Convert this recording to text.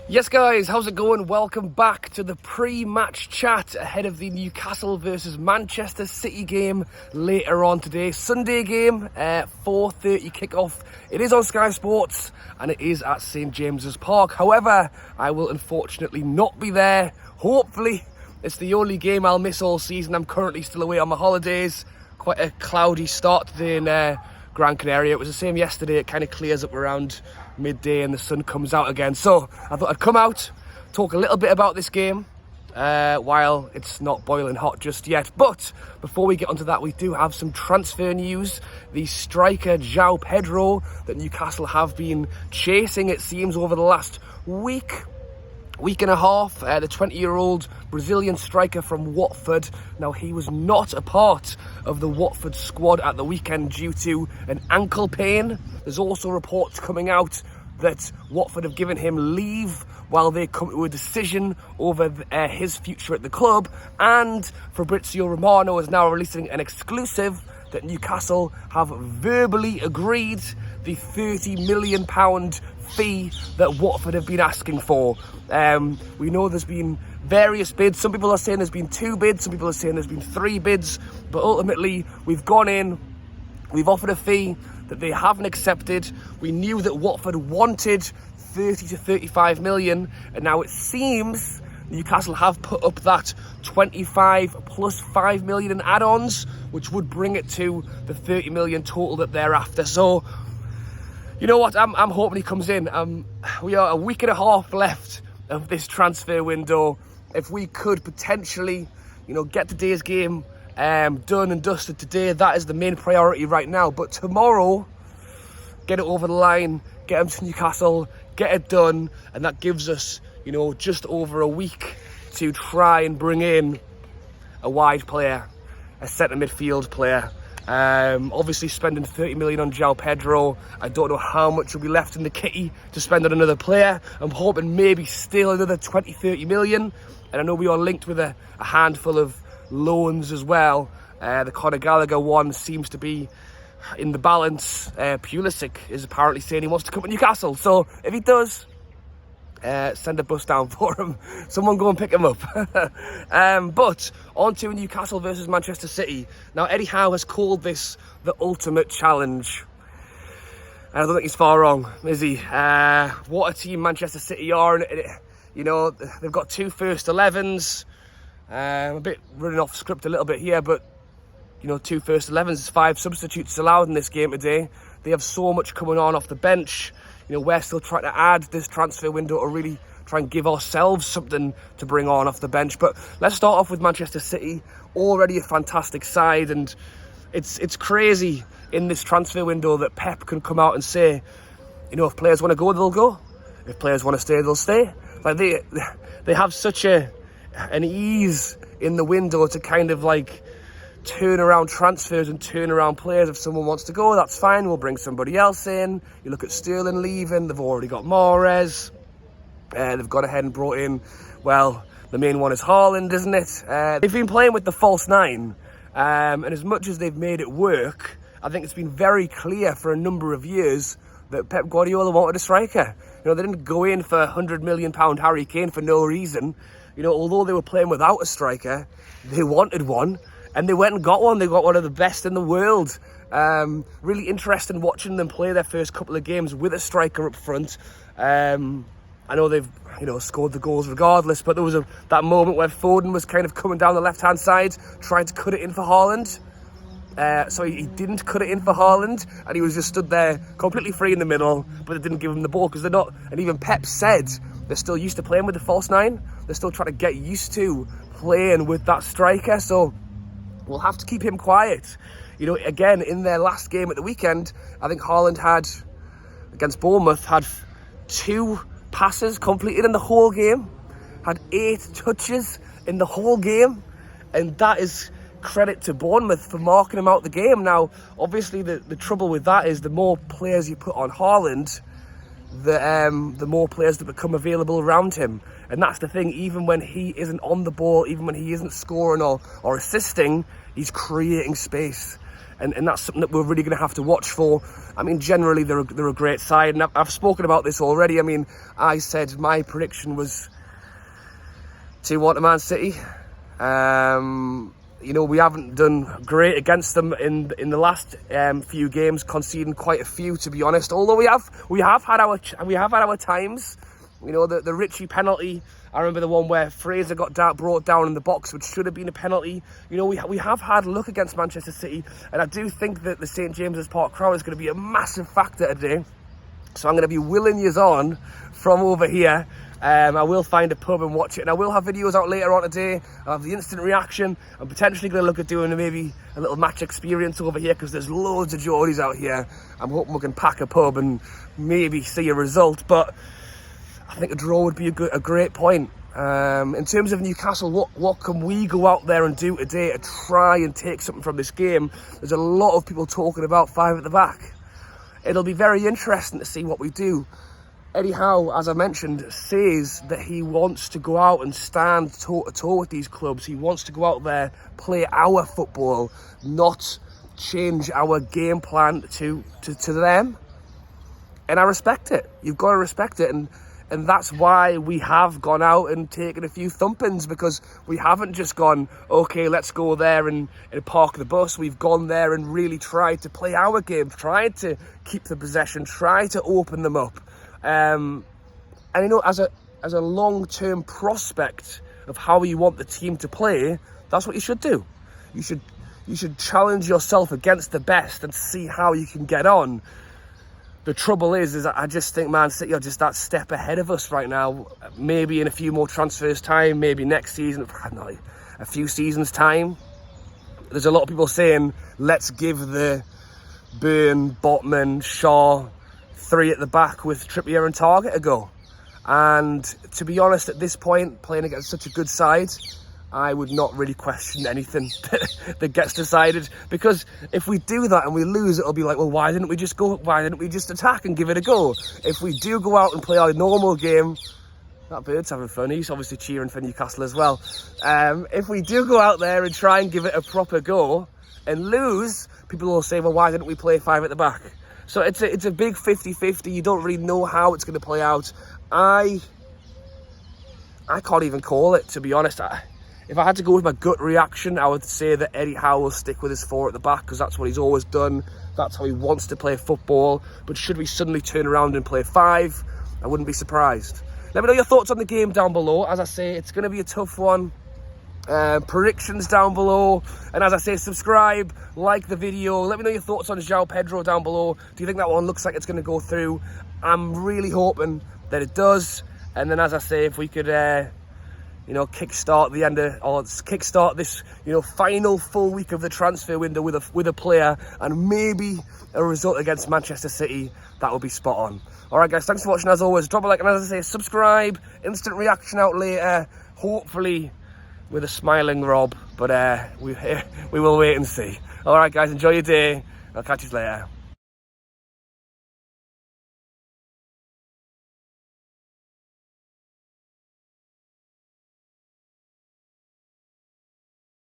Yes guys, how's it going? Welcome back to the pre-match chat ahead of the Newcastle versus Manchester City game later on today. Sunday game, 4:30 kickoff. It is on Sky Sports and it is at St James's Park. However, I will unfortunately not be there. Hopefully, it's the only game I'll miss all season. I'm currently still away on my holidays. Quite a cloudy start today in Gran Canaria. It was the same yesterday. It kind of clears up around midday and the sun comes out again. So I thought I'd come out, talk a little bit about this game while it's not boiling hot just yet. But before we get onto that, we do have some transfer news. The striker João Pedro that Newcastle have been chasing, it seems, over the last week and a half. The 20-year-old Brazilian striker from Watford. Now, he was not a part of the Watford squad at the weekend due to an ankle pain. There's also reports coming out that Watford have given him leave while they come to a decision over his future at the club. And Fabrizio Romano is now releasing an exclusive that Newcastle have verbally agreed the £30 million fee that Watford have been asking for. We know there's been various bids. Some people are saying there's been 2 bids, some people are saying there's been 3 bids, but ultimately we've gone in, we've offered a fee that they haven't accepted. We knew that Watford wanted 30 to 35 million, and now it seems Newcastle have put up that 25 plus 5 million in add-ons, which would bring it to the 30 million total that they're after. So, you know what, I'm hoping he comes in. We are a week and a half left of this transfer window. If we could potentially, get today's game done and dusted today, that is the main priority right now. But tomorrow, get it over the line, get him to Newcastle, get it done, and that gives us, just over a week to try and bring in a wide player, a centre midfield player. Obviously spending 30 million on João Pedro. I don't know how much will be left in the kitty to spend on another player. I'm hoping maybe still another 20, 30 million. And I know we are linked with a handful of loans as well. The Conor Gallagher one seems to be in the balance. Pulisic is apparently saying he wants to come to Newcastle. So if he does, send a bus down for him. Someone go and pick him up. But on to Newcastle versus Manchester City. Now, Eddie Howe has called this the ultimate challenge. I don't think he's far wrong, is he? What a team Manchester City are. And they've got 2 first 11s. A bit running off script a little bit here, but 2 first 11s, 5 substitutes allowed in this game today. They have so much coming on off the bench. We're still trying to add this transfer window to really try and give ourselves something to bring on off the bench. But let's start off with Manchester City. Already a fantastic side, and it's crazy in this transfer window that Pep can come out and say, if players want to go, they'll go. If players want to stay, they'll stay. Like they have such an ease in the window to kind of like turn around transfers and turn around players. If someone wants to go, that's fine, we'll bring somebody else in. You look at Sterling leaving, they've already got Mahrez. They've gone ahead and brought in, well, the main one is Haaland, isn't it? They've been playing with the false 9, and as much as they've made it work, I think it's been very clear for a number of years that Pep Guardiola wanted a striker. They didn't go in for £100 million Harry Kane for no reason. Although they were playing without a striker, they wanted one. And they went and got one. They got one of the best in the world. Really interesting watching them play their first couple of games with a striker up front. I know they've scored the goals regardless, but there was that moment where Foden was kind of coming down the left-hand side, trying to cut it in for Haaland. So he didn't cut it in for Haaland, and he was just stood there completely free in the middle, but they didn't give him the ball because they're not. And even Pep said they're still used to playing with the false 9. They're still trying to get used to playing with that striker. So we'll have to keep him quiet. Again, in their last game at the weekend, I think Haaland had, against Bournemouth, had 2 passes completed in the whole game, had 8 touches in the whole game, and that is credit to Bournemouth for marking him out the game. Now, obviously, the trouble with that is the more players you put on Haaland, the more players that become available around him. And that's the thing, even when he isn't on the ball, even when he isn't scoring or assisting, he's creating space. and that's something that we're really going to have to watch for. I mean, generally they're a great side, and I've spoken about this already. I mean, I said my prediction was 2-1 to Man City. You know, we haven't done great against them in the last few games, conceding quite a few, to be honest. Although we have had our times. You know, the Ritchie penalty. I remember the one where Fraser got brought down in the box, which should have been a penalty. You know, we have had luck against Manchester City, and I do think that the St James's Park crowd is going to be a massive factor today. So I'm going to be willing yous on from over here. I will find a pub and watch it, and I will have videos out later on today. I'll have the instant reaction. I'm potentially going to look at doing maybe a little match experience over here, because there's loads of Geordies out here. I'm hoping we can pack a pub and maybe see a result, but I think a draw would be a great point. In terms of Newcastle, what can we go out there and do today to try and take something from this game? There's a lot of people talking about 5 at the back. It'll be very interesting to see what we do. Eddie Howe, as I mentioned, says that he wants to go out and stand toe-to-toe with these clubs. He wants to go out there, play our football, not change our game plan to them. And I respect it. You've got to respect it. And that's why we have gone out and taken a few thumpings, because we haven't just gone, okay, let's go there and park the bus. We've gone there and really tried to play our game, tried to keep the possession, tried to open them up. And you know, as a long-term prospect of how you want the team to play, that's what you should do. You should challenge yourself against the best and see how you can get on. The trouble is I just think Man City are just that step ahead of us right now. Maybe in a few more transfers time, maybe next season, I don't know, a few seasons time. There's a lot of people saying, let's give the Burn, Botman, Shaw 3 at the back with Trippier and Target a go. And to be honest, at this point, playing against such a good side, I would not really question anything that gets decided, because if we do that and we lose, it'll be like, well, why didn't we just attack and give it a go? If we do go out and play our normal game, that bird's having fun, he's obviously cheering for Newcastle as well. If we do go out there and try and give it a proper go and lose, people will say, well, why didn't we play 5 at the back? So it's a big 50-50. You don't really know how it's going to play out. I can't even call it, to be honest. If I had to go with my gut reaction, I would say that Eddie Howe will stick with his 4 at the back, because that's what he's always done. That's how he wants to play football. But should we suddenly turn around and play 5, I wouldn't be surprised. Let me know your thoughts on the game down below. As I say, it's going to be a tough one. Predictions down below. And as I say, subscribe, like the video. Let me know your thoughts on João Pedro down below. Do you think that one looks like it's going to go through? I'm really hoping that it does. And then, as I say, if we could kickstart this, final full week of the transfer window with a player and maybe a result against Manchester City, that would be spot on. All right, guys, thanks for watching. As always, drop a like, and as I say, subscribe. Instant reaction out later, hopefully with a smiling Rob, but we will wait and see. All right, guys, enjoy your day. I'll catch you later.